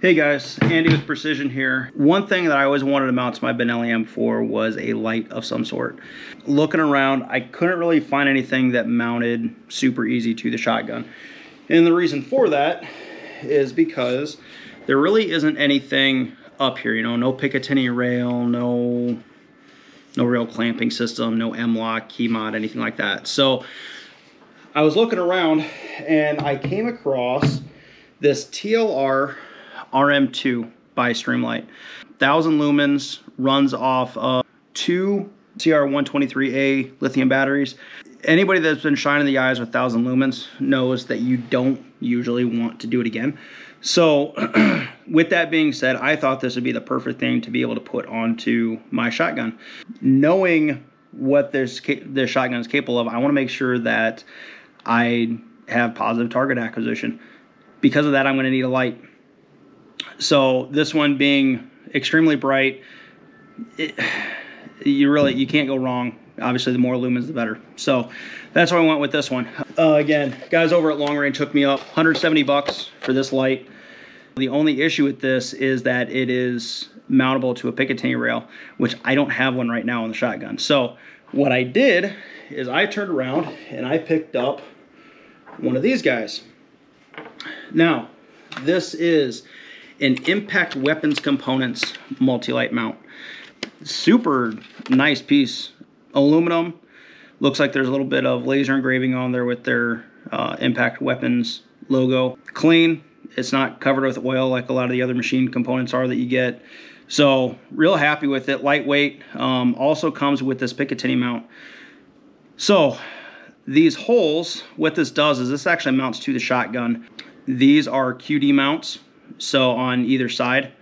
Hey guys, Andy with Precision here. One thing that I always wanted to mount to my Benelli M4 was a light of some sort. Looking around, I couldn't really find anything that mounted super easy to the shotgun. And the reason for that is because there really isn't anything up here, you know, no Picatinny rail, no real clamping system, no M-lock, key mod, anything like that. So I was looking around and I came across this TLR Rm2 by Streamlight. 1000 lumens, runs off of 2 CR123A lithium batteries. Anybody that's been shining the eyes with 1000 lumens knows that you don't usually want to do it again. So with that being said, I thought this would be the perfect thing to be able to put onto my shotgun. Knowing what this shotgun is capable of, I want to make sure that I have positive target acquisition. Because of that, I'm going to need a light. So this one being extremely bright, you can't go wrong. Obviously, the more lumens, the better. So that's why I went with this one. Again, guys over at Long Range hooked me up 170 bucks for this light. The only issue with this is that it is mountable to a Picatinny rail, which I don't have one right now on the shotgun. So what I did is I turned around and I picked up one of these guys. Now, this is an Impact Weapons Components Multilight mount. Super nice piece. Aluminum. Looks like there's a little bit of laser engraving on there with their Impact Weapons logo. Clean. It's not covered with oil like a lot of the other machine components are that you get. So, real happy with it. Lightweight. Also comes with this Picatinny mount. So, these holes, what this does is this actually mounts to the shotgun. These are QD mounts. So on either side,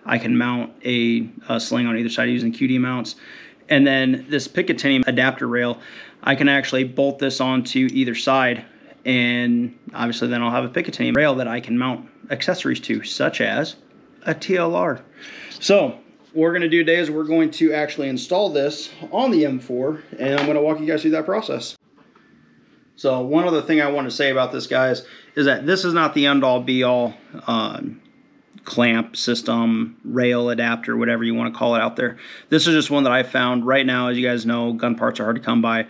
I can mount a sling on either side using QD mounts. And then this Picatinny adapter rail, I can actually bolt this onto either side. And obviously then I'll have a Picatinny rail that I can mount accessories to, such as a TLR. So what we're going to do today is we're going to actually install this on the M4, and I'm going to walk you guys through that process. So one other thing I want to say about this, guys, is that this is not the end-all be-all clamp system, rail adapter, whatever you want to call it out there. This is just one that I found. Right now, as you guys know, gun parts are hard to come by.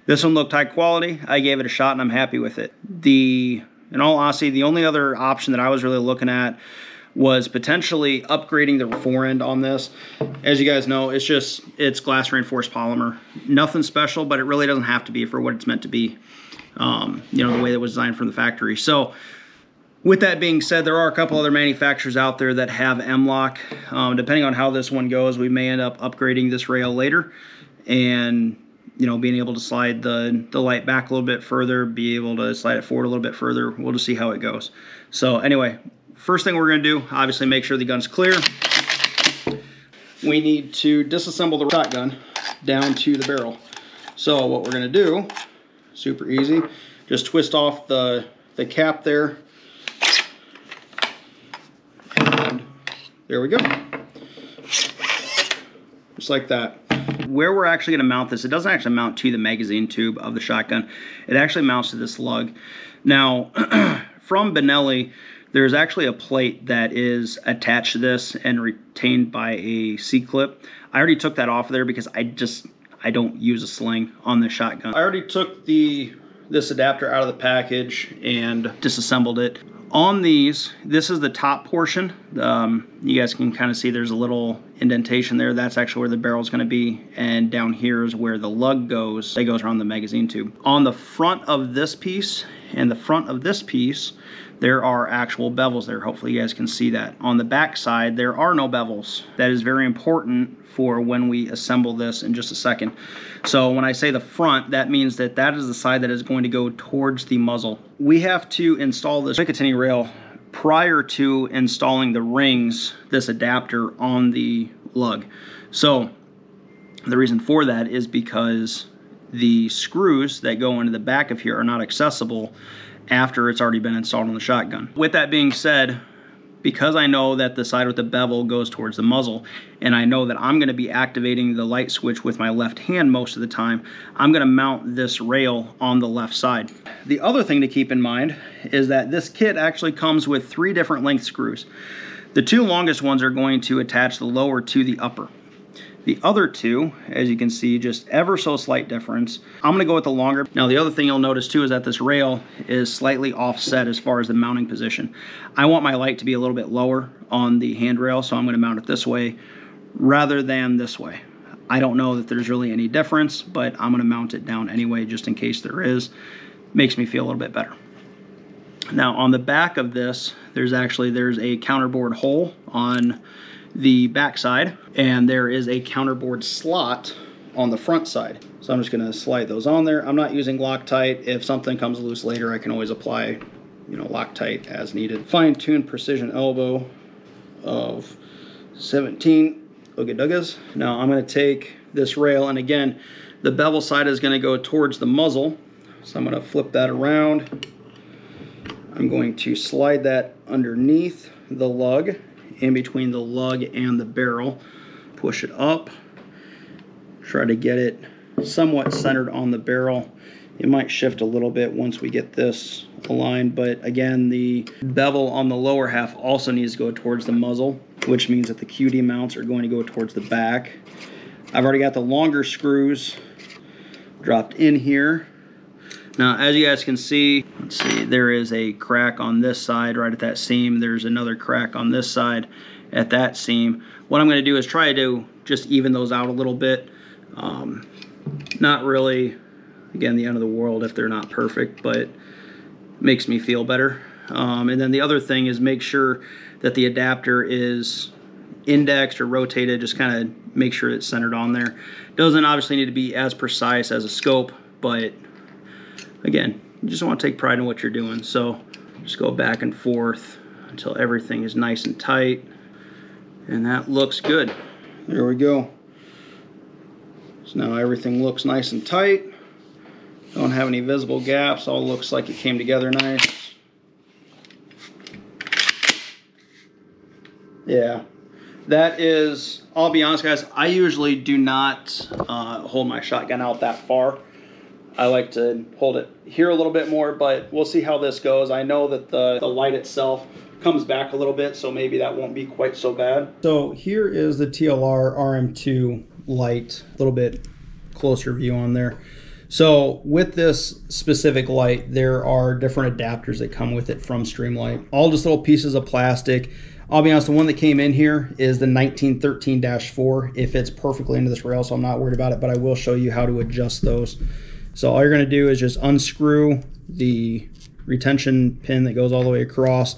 This one looked high quality. I gave it a shot and I'm happy with it. In all honesty, the only other option that I was really looking at was potentially upgrading the forend on this. As you guys know, it's glass reinforced polymer. Nothing special, but it really doesn't have to be for what it's meant to be. You know, the way that it was designed from the factory. So with that being said, there are a couple other manufacturers out there that have M-lock. Depending on how this one goes, we may end up upgrading this rail later and, you know, being able to slide the light back a little bit further, be able to slide it forward a little bit further. We'll just see how it goes. So anyway, first thing we're going to do, obviously make sure the gun's clear. We need to disassemble the shotgun down to the barrel. So what we're going to do, super easy, just twist off the cap there. And there we go. Just like that. Where we're actually going to mount this, it doesn't actually mount to the magazine tube of the shotgun. It actually mounts to this lug. Now, from Benelli, there's actually a plate that is attached to this and retained by a C-clip. I already took that off of there because I don't use a sling on this shotgun. I already took this adapter out of the package and disassembled it. On these, this is the top portion. You guys can kind of see there's a little indentation there. That's actually where the barrel is going to be. And down here is where the lug goes. It goes around the magazine tube. On the front of this piece and the front of this piece, there are actual bevels there. Hopefully you guys can see that. On the back side, there are no bevels. That is very important for when we assemble this in just a second. So when I say the front, that means that that is the side that is going to go towards the muzzle. We have to install this Picatinny rail prior to installing the rings, this adapter on the lug. So the reason for that is because the screws that go into the back of here are not accessible after it's already been installed on the shotgun. With that being said, because I know that the side with the bevel goes towards the muzzle, and I know that I'm going to be activating the light switch with my left hand most of the time, I'm going to mount this rail on the left side. The other thing to keep in mind is that this kit actually comes with 3 different length screws. The two longest ones are going to attach the lower to the upper. The other two, as you can see, just ever so slight difference. I'm gonna go with the longer. Now the other thing you'll notice too is that this rail is slightly offset as far as the mounting position. I want my light to be a little bit lower on the handrail, so I'm gonna mount it this way rather than this way. I don't know that there's really any difference, but I'm gonna mount it down anyway just in case there is. Makes me feel a little bit better. Now on the back of this, there's a counterboard hole on the back side, and there is a counterboard slot on the front side. So I'm just gonna slide those on there. I'm not using Loctite. If something comes loose later, I can always apply, Loctite as needed. Fine-tuned precision elbow of 17 Ooga Duggas. Now I'm gonna take this rail, and again, the bevel side is gonna go towards the muzzle. So I'm gonna flip that around. I'm going to slide that underneath the lug, in between the lug and the barrel. Push it up. Try to get it somewhat centered on the barrel. It might shift a little bit once we get this aligned, but again, the bevel on the lower half also needs to go towards the muzzle, which means that the QD mounts are going to go towards the back. I've already got the longer screws dropped in here. Now, as you guys can see, let's see, there is a crack on this side right at that seam. There's another crack on this side at that seam. What I'm going to do is try to just even those out a little bit. Not really, again, the end of the world if they're not perfect, but makes me feel better. And then the other thing is make sure that the adapter is indexed or rotated. Just kind of make sure it's centered on there. Doesn't obviously need to be as precise as a scope, but again, you just want to take pride in what you're doing. So just go back and forth until everything is nice and tight. And that looks good. There we go. So now everything looks nice and tight. Don't have any visible gaps. All looks like it came together nice. Yeah, that is, I'll be honest guys, I usually do not hold my shotgun out that far. I like to hold it here a little bit more, but we'll see how this goes. I know that the light itself comes back a little bit, so maybe that won't be quite so bad. So here is the TLR RM2 Light, a little bit closer view on there. So with this specific light, there are different adapters that come with it from Streamlight. All just little pieces of plastic. I'll be honest, the one that came in here is the 1913-4. It fits perfectly into this rail, so I'm not worried about it, but I will show you how to adjust those. So all you're going to do is just unscrew the retention pin that goes all the way across.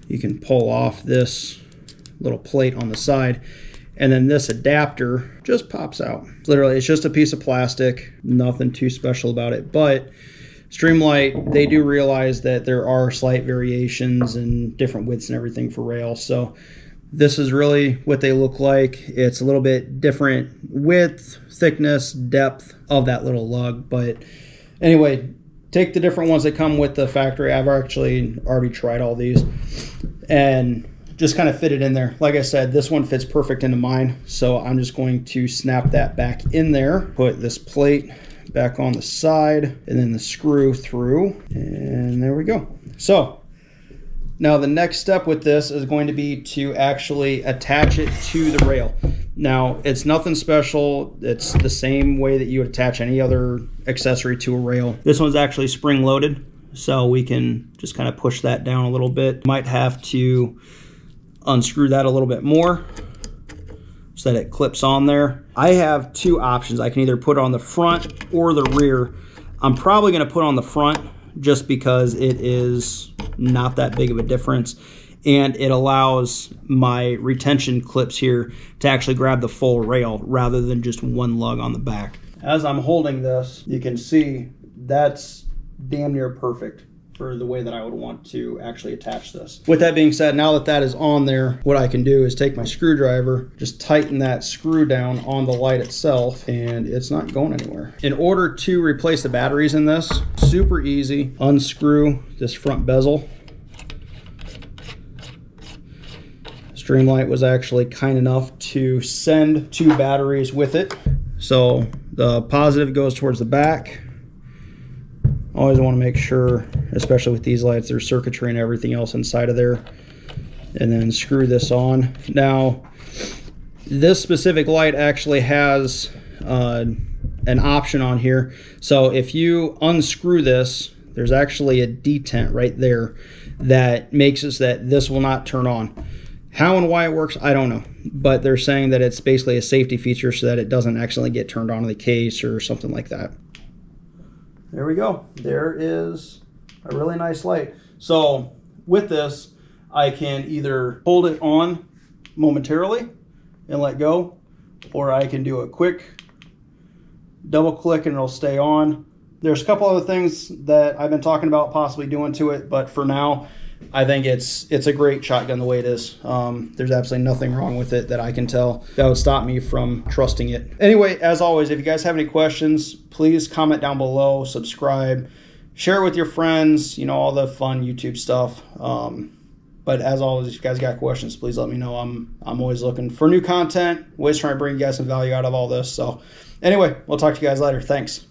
You can pull off this little plate on the side, and then this adapter just pops out. Literally, it's just a piece of plastic, nothing too special about it, but Streamlight, they do realize that there are slight variations and different widths and everything for rails. So this is really what they look like. It's a little bit different width, thickness, depth of that little lug. But anyway, take the different ones that come with the factory. I've actually already tried all these and just kind of fit it in there. Like I said, this one fits perfect into mine. So I'm just going to snap that back in there, put this plate back on the side, and then the screw through, and there we go. So now the next step with this is going to be to actually attach it to the rail. Now it's nothing special. It's the same way that you would attach any other accessory to a rail. This one's actually spring loaded, so we can just kind of push that down a little bit. Might have to unscrew that a little bit more so that it clips on there. I have two options. I can either put it on the front or the rear. I'm probably going to put on the front just because it is not that big of a difference, and it allows my retention clips here to actually grab the full rail rather than just one lug on the back. As I'm holding this, you can see that's damn near perfect for the way that I would want to actually attach this. With that being said, now that that is on there, what I can do is take my screwdriver, just tighten that screw down on the light itself, and it's not going anywhere. In order to replace the batteries in this, super easy. Unscrew this front bezel. Streamlight was actually kind enough to send 2 batteries with it. So the positive goes towards the back. Always want to make sure, especially with these lights, there's circuitry and everything else inside of there. and then screw this on. Now, this specific light actually has an option on here. So if you unscrew this, there's actually a detent right there that makes it so that this will not turn on. How and why it works, I don't know. But they're saying that it's basically a safety feature so that it doesn't accidentally get turned on in the case or something like that. There we go. There is a really nice light. So with this, I can either hold it on momentarily and let go, or I can do a quick double click and it'll stay on. There's a couple other things that I've been talking about possibly doing to it, but for now, I think it's a great shotgun the way it is. There's absolutely nothing wrong with it that I can tell that would stop me from trusting it. Anyway, as always, if you guys have any questions, please comment down below, subscribe, share it with your friends, you know, all the fun YouTube stuff. But as always, if you guys got questions, please let me know. I'm always looking for new content, always trying to bring you guys some value out of all this. So anyway, we'll talk to you guys later. Thanks.